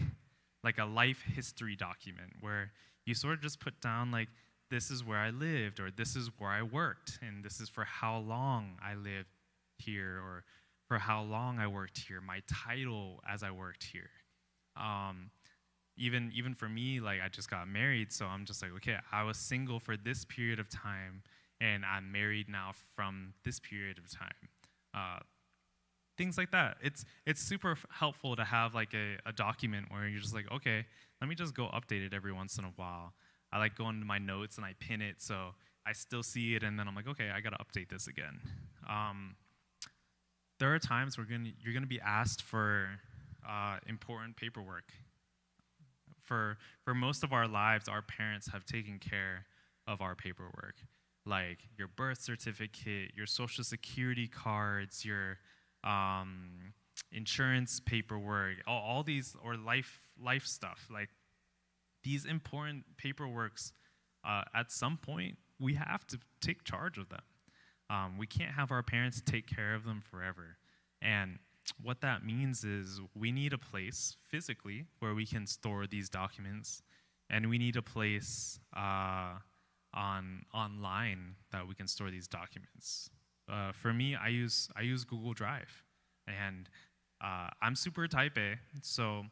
a life history document where you sort of just put down like, this is where I lived, or this is where I worked, and this is for how long I lived here, or for how long I worked here, my title as I worked here. Even for me, like I just got married, so I'm just like, okay, I was single for this period of time, and I'm married now from this period of time. Things like that. It's super helpful to have like a document where you're just like, okay, let me just go update it every once in a while. I like going into my notes and I pin it so I still see it, and then I'm like, okay, I gotta update this again. There are times where you're gonna be asked for important paperwork. For most of our lives, our parents have taken care of our paperwork, like your birth certificate, your social security cards, your insurance paperwork, all these, or life stuff. Like these important paperworks, at some point, we have to take charge of them. We can't have our parents take care of them forever. And what that means is we need a place physically where we can store these documents, and we need a place online that we can store these documents. For me, I use Google Drive, and I'm super type A, so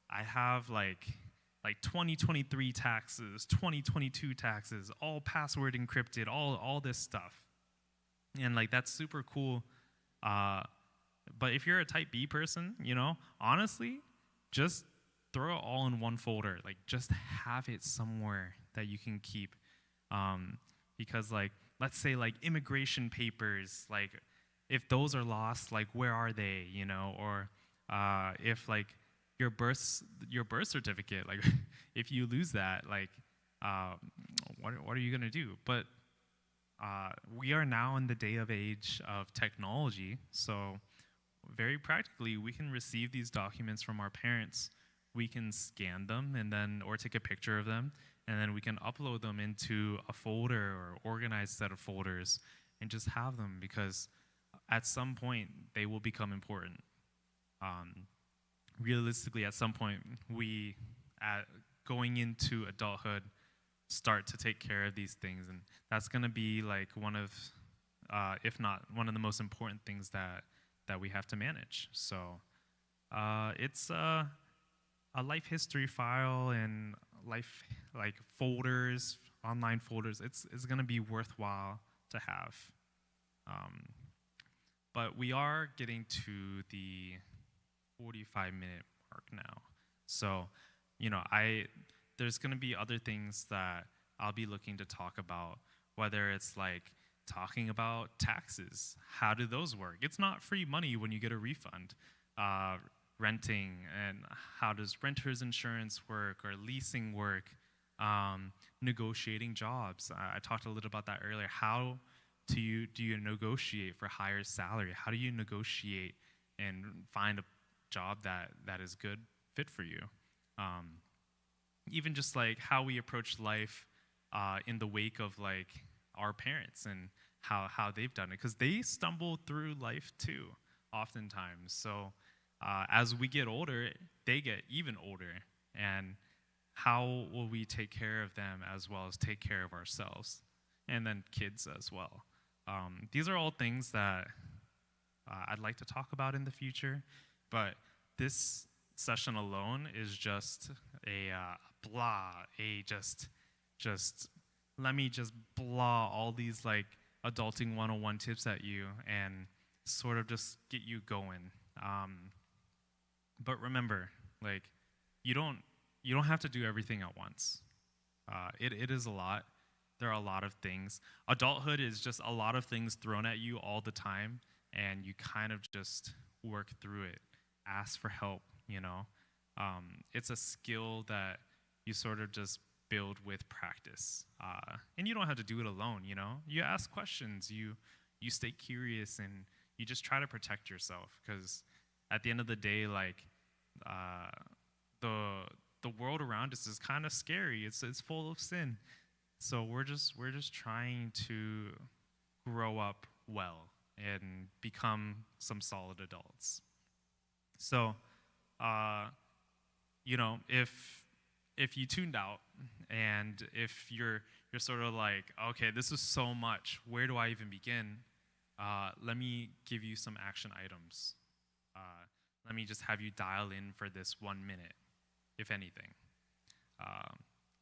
I have like 2023 taxes, 2022 taxes, all password encrypted, all this stuff, and like that's super cool. But if you're a type B person, honestly, just throw it all in one folder. Like, just have it somewhere that you can keep. Because, like, let's say, like, immigration papers, like, if those are lost, like, where are they, Or if, like, your birth certificate, like, if you lose that, like, what are you going to do? But we are now in the day of age of technology, so very practically, we can receive these documents from our parents. We can scan them or take a picture of them, and then we can upload them into a folder or organized set of folders and just have them, because at some point they will become important. Realistically, at some point, going into adulthood, start to take care of these things, and that's going to be like one of, if not one of the most important things that we have to manage. So it's a life history file and life like folders, online folders. It's going to be worthwhile to have. But we are getting to the 45-minute mark now. So, there's going to be other things that I'll be looking to talk about, whether it's like talking about taxes. How do those work? It's not free money when you get a refund. Renting, and how does renter's insurance work, or leasing work? Negotiating jobs. I talked a little about that earlier. How do you negotiate for higher salary? How do you negotiate and find a job that is good fit for you? Even just like how we approach life in the wake of like our parents and how they've done it, because they stumble through life too, oftentimes. So as we get older, they get even older, and how will we take care of them as well as take care of ourselves, and then kids as well. These are all things that I'd like to talk about in the future, but this session alone is just just let me just blah all these like adulting 101 tips at you and sort of just get you going. But remember, like, you don't have to do everything at once. It is a lot. There are a lot of things. Adulthood is just a lot of things thrown at you all the time, and you kind of just work through it. Ask for help, It's a skill that you sort of just build with practice. And you don't have to do it alone, You ask questions, you stay curious, and you just try to protect yourself, because at the end of the day, like, the world around us is kind of scary. It's full of sin. So we're just trying to grow up well and become some solid adults. So, if you tuned out, and if you're sort of like, okay, this is so much, where do I even begin? Let me give you some action items. Let me just have you dial in for this 1 minute, if anything.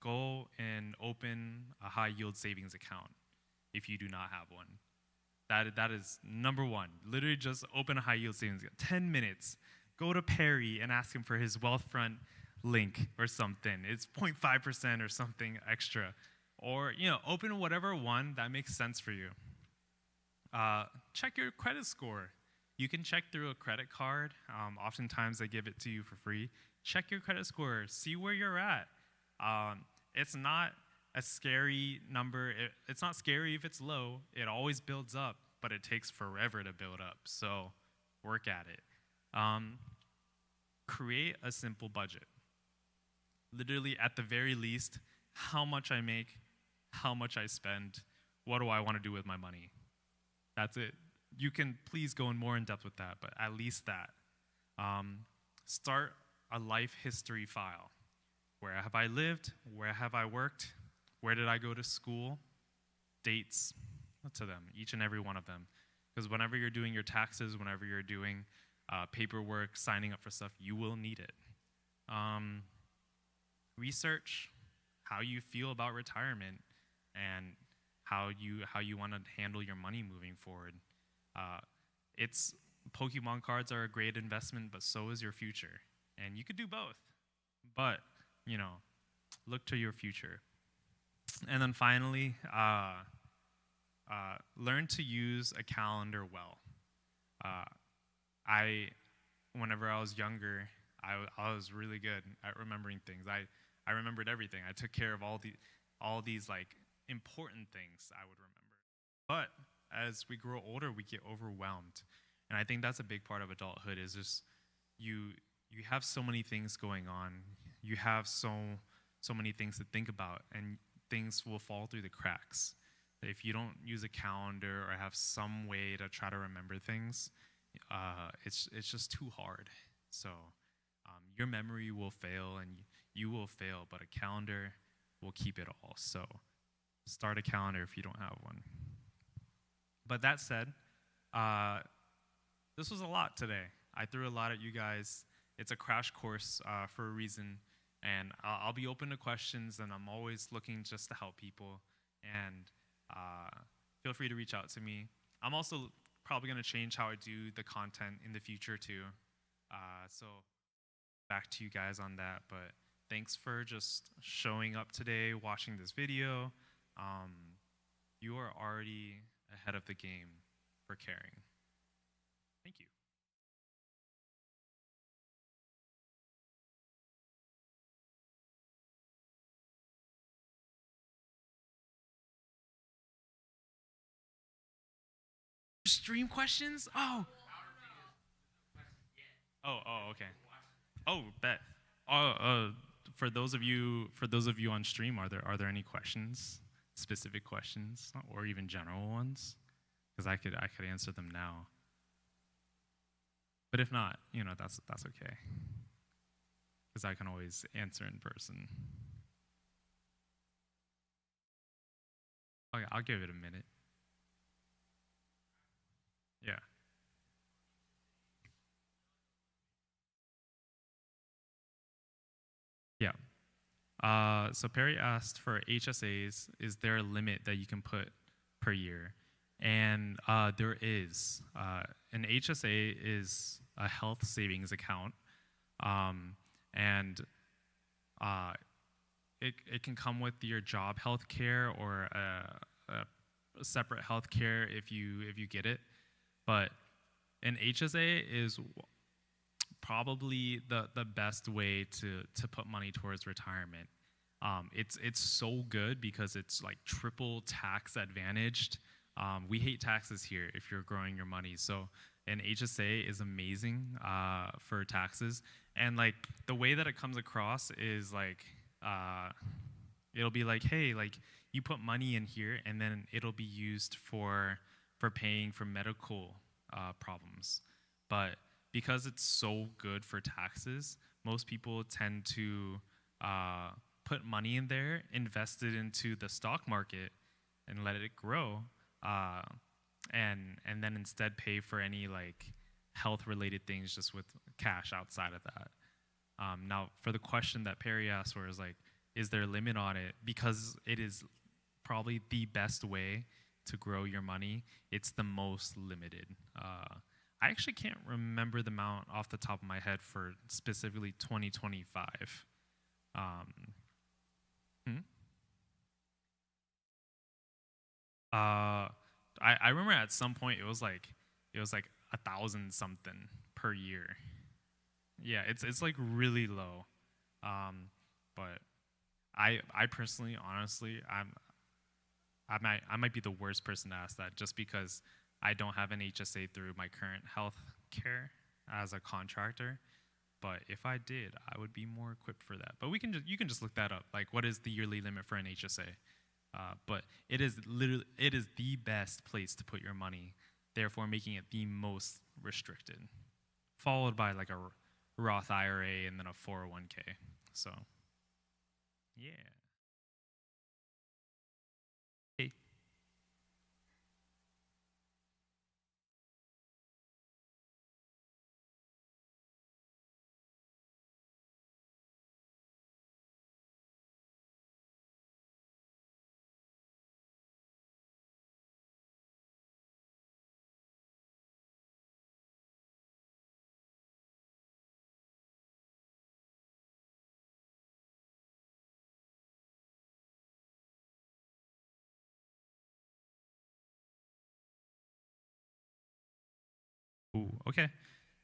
Go and open a high-yield savings account if you do not have one. That is number one. Literally just open a high-yield savings account. 10 minutes. Go to Perry and ask him for his Wealthfront link or something. It's 0.5% or something extra. Or, open whatever one that makes sense for you. Check your credit score. You can check through a credit card. Oftentimes, they give it to you for free. Check your credit score. See where you're at. It's not a scary number. It's not scary if it's low. It always builds up, but it takes forever to build up. So work at it. Create a simple budget. Literally, at the very least, how much I make, how much I spend, what do I want to do with my money? That's it. You can please go in more in depth with that, but at least that. Start a life history file. Where have I lived? Where have I worked? Where did I go to school? Dates to them, each and every one of them. Because whenever you're doing your taxes, whenever you're doing paperwork, signing up for stuff, you will need it. Research how you feel about retirement and how you want to handle your money moving forward. It's Pokemon cards are a great investment, but so is your future. And you could do both. But, look to your future. And then finally, learn to use a calendar well. Whenever I was younger, I was really good at remembering things. I remembered everything. I took care of all these like important things I would remember. But as we grow older, we get overwhelmed. And I think that's a big part of adulthood is just you have so many things going on. You have so many things to think about, and things will fall through the cracks. If you don't use a calendar or have some way to try to remember things, it's just too hard. So your memory will fail and you will fail, but a calendar will keep it all. So start a calendar if you don't have one. But that said, this was a lot today. I threw a lot at you guys. It's a crash course for a reason, and I'll be open to questions, and I'm always looking just to help people. And feel free to reach out to me. I'm also probably going to change how I do the content in the future too. So back to you guys on that. But thanks for just showing up today, watching this video. You are already ahead of the game for caring. Thank you. Stream questions? Oh, okay. Oh, bet. For those of you on stream, are there any questions, specific questions, or even general ones? Because I could answer them now. But if not, that's okay. Because I can always answer in person. Okay, I'll give it a minute. Yeah. Yeah. So Perry asked for HSAs, is there a limit that you can put per year? And there is. An HSA is a health savings account. And it can come with your job health care or a separate health care if you get it. But an HSA is probably the best way to put money towards retirement. It's so good because it's like triple tax advantaged. We hate taxes here if you're growing your money. So an HSA is amazing for taxes. And like the way that it comes across is like it'll be like, hey, like you put money in here and then it'll be used for paying for medical problems. But because it's so good for taxes, most people tend to put money in there, invest it into the stock market, and let it grow, and then instead pay for any like health-related things just with cash outside of that. Now, for the question that Perry asked, where is like, is there a limit on it? Because it is probably the best way to grow your money, it's the most limited. I actually can't remember the amount off the top of my head for specifically 2025. I remember at some point it was like 1,000 something per year. Yeah, it's like really low. But I personally, honestly, I might be the worst person to ask that just because I don't have an HSA through my current health care as a contractor. But if I did, I would be more equipped for that. But you can just look that up. Like, what is the yearly limit for an HSA? But it is the best place to put your money, therefore making it the most restricted followed by like a Roth IRA and then a 401k. So, yeah. Hey. Ooh, okay.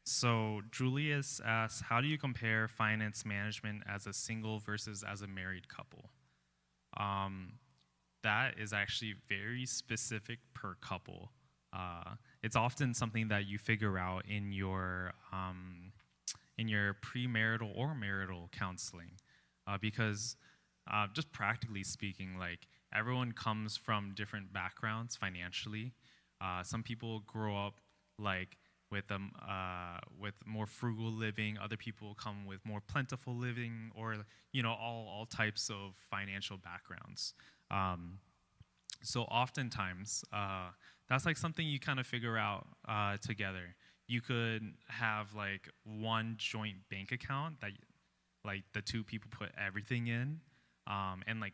So Julius asks, how do you compare finance management as a single versus as a married couple? Um, that is actually very specific per couple. It's often something that you figure out in your premarital or marital counseling, because just practically speaking, like everyone comes from different backgrounds financially. Some people grow up like with more frugal living. Other people come with more plentiful living, or all types of financial backgrounds. So oftentimes, that's like something you kind of figure out together. You could have like one joint bank account that like the two people put everything in, and like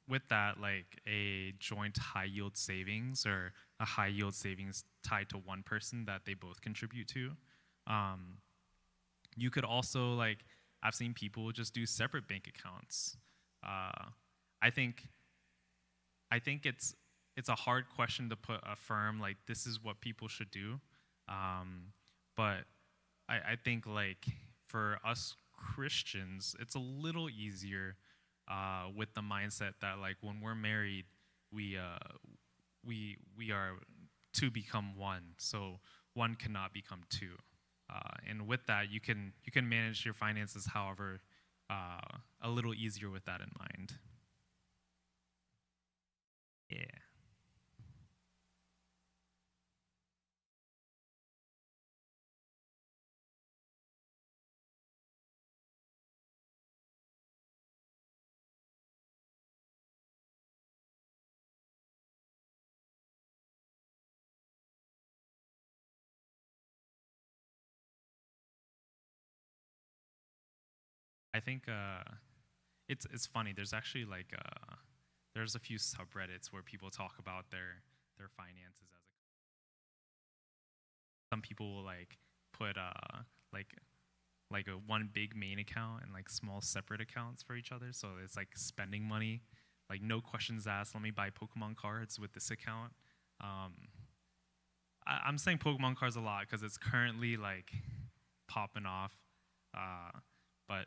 with that, like a joint high yield savings or a high yield savings tied to one person that they both contribute to. Um, you could also like, I've seen people just do separate bank accounts. Uh, I think I think it's a hard question to put a firm like this is what people should do, but I think like for us Christians, it's a little easier with the mindset that like when we're married, we we are to become one, so one cannot become two, and with that you can manage your finances however a little easier with that in mind. Yeah. I think it's funny. There's actually like there's a few subreddits where people talk about their finances as a. Some people will like put like like a one big main account and like small separate accounts for each other. So it's like spending money, like no questions asked. Let me buy Pokemon cards with this account. Um, I'm saying Pokemon cards a lot because it's currently like popping off. Uh, but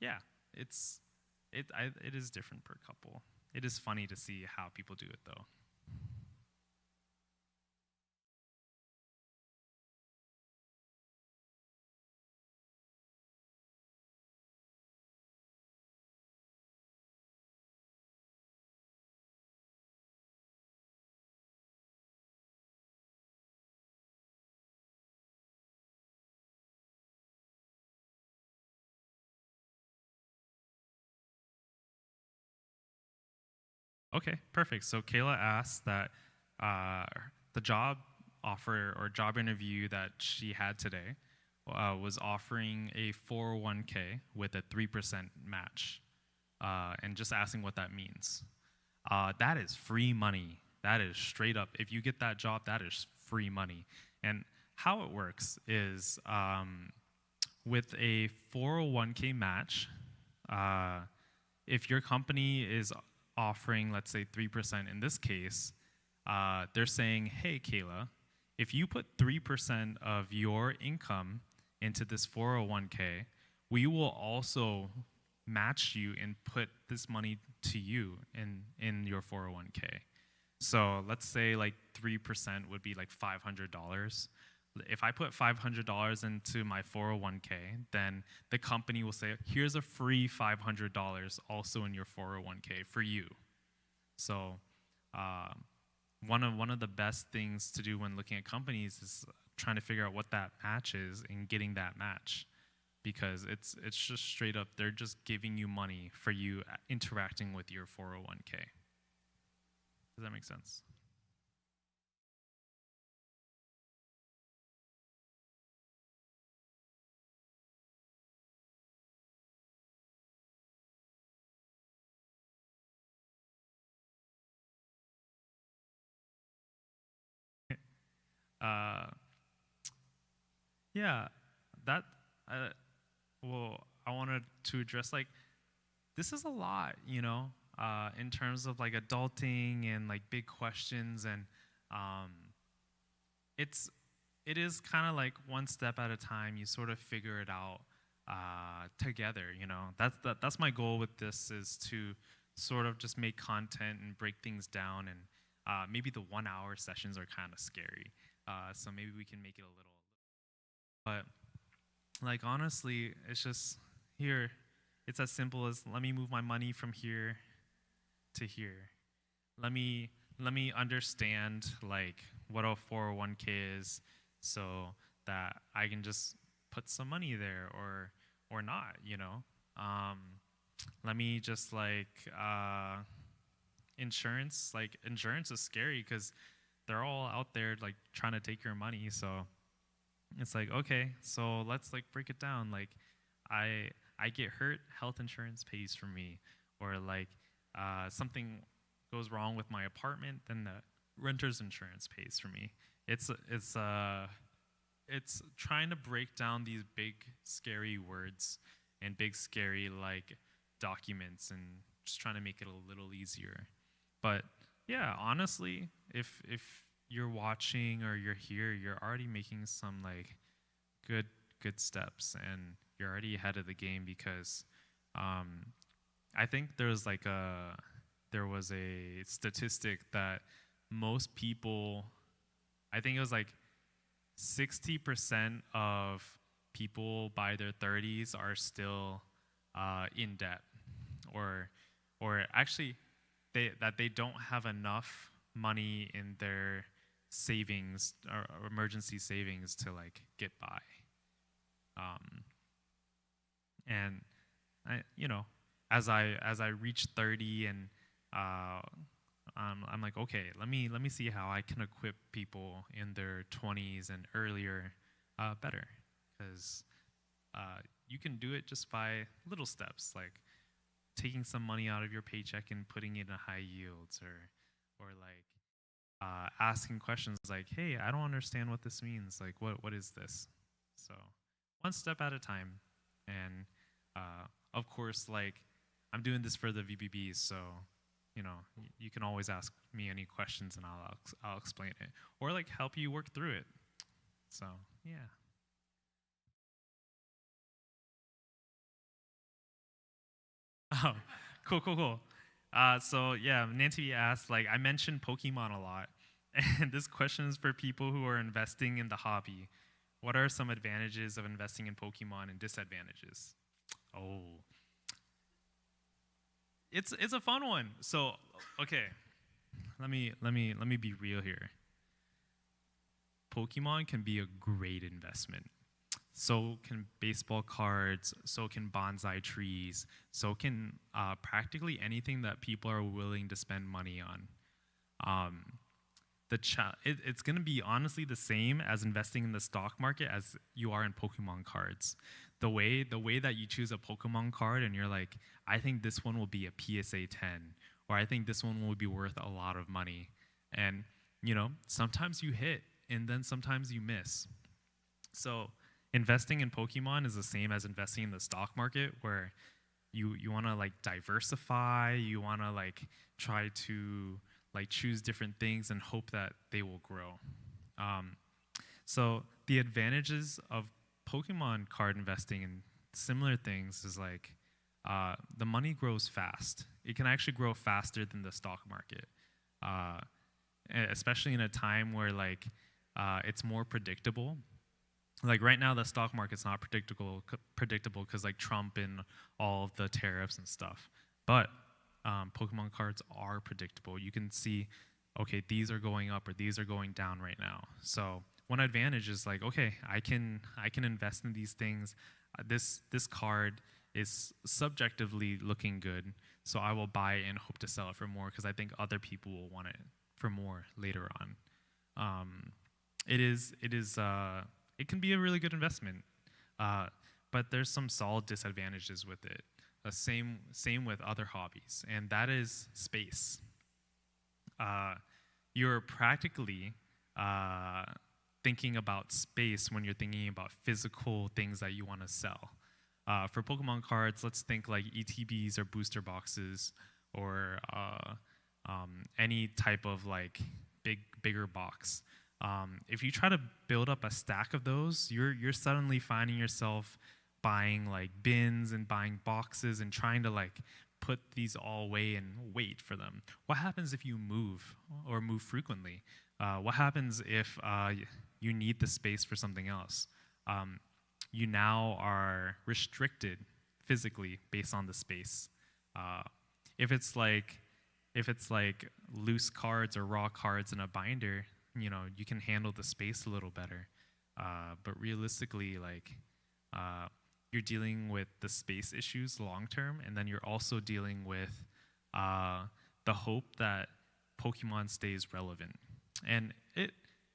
yeah, it is different per couple. It is funny to see how people do it though. Okay, perfect. So Kayla asked that uh, the job offer or job interview that she had today was offering a 401k with a 3% match, and just asking what that means. That is free money. That is straight up. If you get that job, that is free money. And how it works is with a 401k match, uh, if your company is offering, let's say, 3% in this case, they're saying, hey, Kayla, if you put 3% of your income into this 401k, we will also match you and put this money to you in your 401k. So let's say like 3% would be like $500. If I put $500 into my 401k, then the company will say, here's a free $500 also in your 401k for you. So one of the best things to do when looking at companies is trying to figure out what that match is and getting that match, because it's just straight up they're just giving you money for you interacting with your 401k. Does that make sense? Uh, yeah, that. Well, I wanted to address like this is a lot, in terms of like adulting and like big questions, and um, it's it is kind of like one step at a time. You sort of figure it out together. That's my goal with this, is to sort of just make content and break things down. And maybe the 1 hour sessions are kind of scary, so maybe we can make it a little. But like honestly, it's just here. It's as simple as, let me move my money from here to here. Let me understand like what a 401k is, so that I can just put some money there or not. Let me just like insurance. Like insurance is scary because they're all out there like trying to take your money. So it's like, okay, so let's like break it down. Like I get hurt, health insurance pays for me, or like something goes wrong with my apartment, then the renter's insurance pays for me. It's trying to break down these big scary words and big scary like documents, and just trying to make it a little easier. But yeah, honestly, if you're watching or you're here, you're already making some like good steps, and you're already ahead of the game, because I think there was a statistic that most people, I think it was like 60% of people by their 30s are still in debt, or actually they don't have enough money in their savings or emergency savings to like get by. And as I reach 30, and I'm like, okay, let me see how I can equip people in their 20s and earlier better, because you can do it just by little steps, like taking some money out of your paycheck and putting it in high yields, or like asking questions like, hey, I don't understand what this means. Like, what is this? So one step at a time. And of course, like, I'm doing this for the VBBs, so you can always ask me any questions, and I'll explain it, or like help you work through it. So yeah. Oh, cool. So yeah, Nancy asked, like, I mentioned Pokemon a lot, and this question is for people who are investing in the hobby. What are some advantages of investing in Pokemon and disadvantages? Oh, it's a fun one. So okay, let me be real here. Pokemon can be a great investment. So can baseball cards, so can bonsai trees, so can practically anything that people are willing to spend money on. It's going to be honestly the same as investing in the stock market as you are in Pokemon cards. The way that you choose a Pokemon card and you're like, I think this one will be a PSA 10, or I think this one will be worth a lot of money. And, sometimes you hit, and then sometimes you miss. So investing in Pokemon is the same as investing in the stock market, where you want to like diversify, you want to like try to like choose different things and hope that they will grow. So the advantages of Pokemon card investing and similar things is like the money grows fast. It can actually grow faster than the stock market, especially in a time where like it's more predictable. Like right now, the stock market's not predictable because like Trump and all of the tariffs and stuff. But Pokemon cards are predictable. You can see, okay, these are going up or these are going down right now. So one advantage is like, okay, I can invest in these things. This card is subjectively looking good, so I will buy it and hope to sell it for more because I think other people will want it for more later on. It can be a really good investment, but there's some solid disadvantages with it. Same with other hobbies, and that is space. You're practically thinking about space when you're thinking about physical things that you want to sell. For Pokemon cards, let's think like ETBs or booster boxes or any type of like bigger box. If you try to build up a stack of those, you're suddenly finding yourself buying like bins and buying boxes and trying to like put these all away and wait for them. What happens if you move or move frequently? What happens if you need the space for something else? You now are restricted physically based on the space. If it's like loose cards or raw cards in a binder, you can handle the space a little better. But realistically, you're dealing with the space issues long term, and then you're also dealing with the hope that Pokemon stays relevant. And it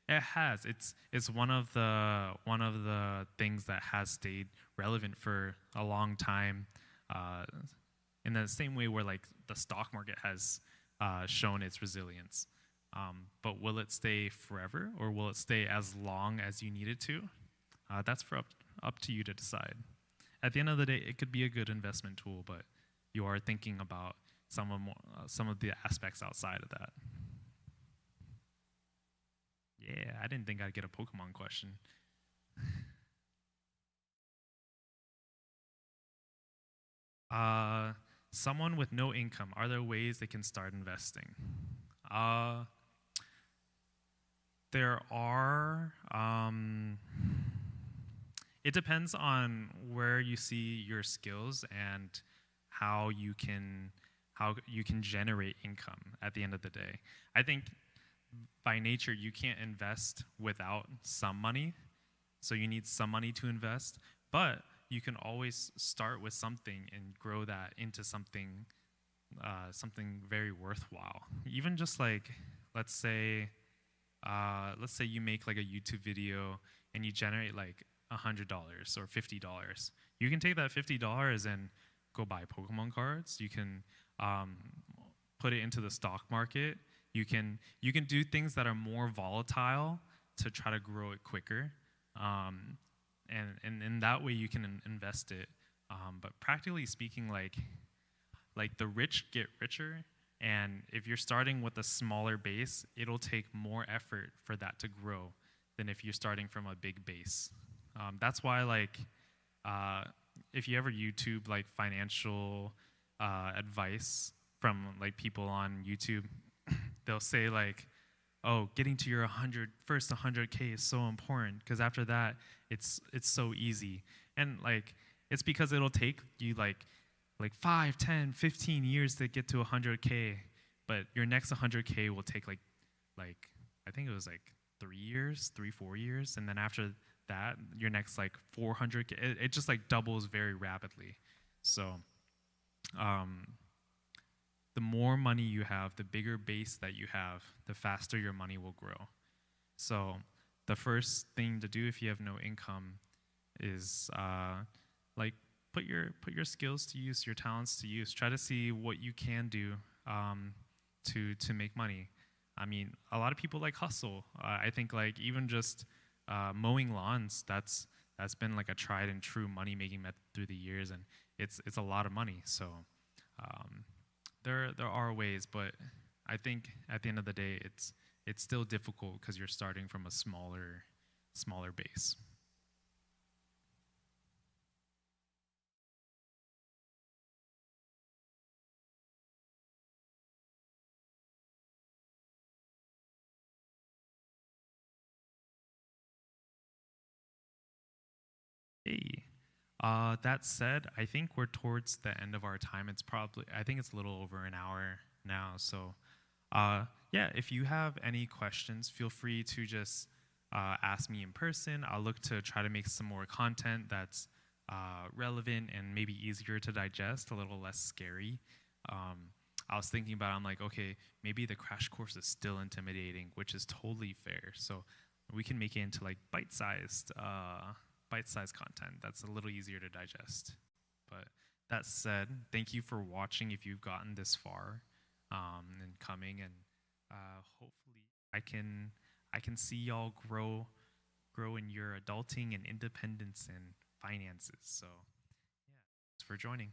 has. It's one of the things that has stayed relevant for a long time. In the same way where like the stock market has shown its resilience. But will it stay forever, or will it stay as long as you need it to? That's up to you to decide. At the end of the day, it could be a good investment tool, but you are thinking about some of the aspects outside of that. Yeah, I didn't think I'd get a Pokemon question. Someone with no income, are there ways they can start investing? There are. It depends on where you see your skills and how you can generate income at the end of the day. I think by nature you can't invest without some money, so you need some money to invest, but you can always start with something and grow that into something very worthwhile. Even just like, let's say you make like a YouTube video and you generate like $100 or $50. You can take that $50 and go buy Pokemon cards. You can put it into the stock market. You can do things that are more volatile to try to grow it quicker, and in that way you can invest it. But practically speaking, like the rich get richer, and if you're starting with a smaller base, it'll take more effort for that to grow than if you're starting from a big base. That's why if you ever YouTube like financial advice from like people on YouTube, they'll say like, oh, getting to your first 100K is so important because after that it's so easy. And like it's because it'll take you like 5, 10, 15 years to get to 100K, but your next 100K will take like I think it was like 4 years, and then after that your next like 400K, it just like doubles very rapidly. So the more money you have, the bigger base that you have, the faster your money will grow. So the first thing to do if you have no income is put your skills to use, your talents to use. Try to see what you can do to make money. I mean, a lot of people like hustle. I think like even just mowing lawns, that's been like a tried and true money making method through the years, and it's a lot of money. So there are ways, but I think at the end of the day, it's still difficult because you're starting from a smaller base. Hey. That said, I think we're towards the end of our time. I think it's a little over an hour now. So, yeah, if you have any questions, feel free to just ask me in person. I'll look to try to make some more content that's relevant and maybe easier to digest, a little less scary. I was thinking about, I'm like, okay, maybe the crash course is still intimidating, which is totally fair. So we can make it into like bite-sized content that's a little easier to digest. But that said, thank you for watching if you've gotten this far and coming, and hopefully I can see y'all grow in your adulting and independence and finances. So yeah, thanks for joining.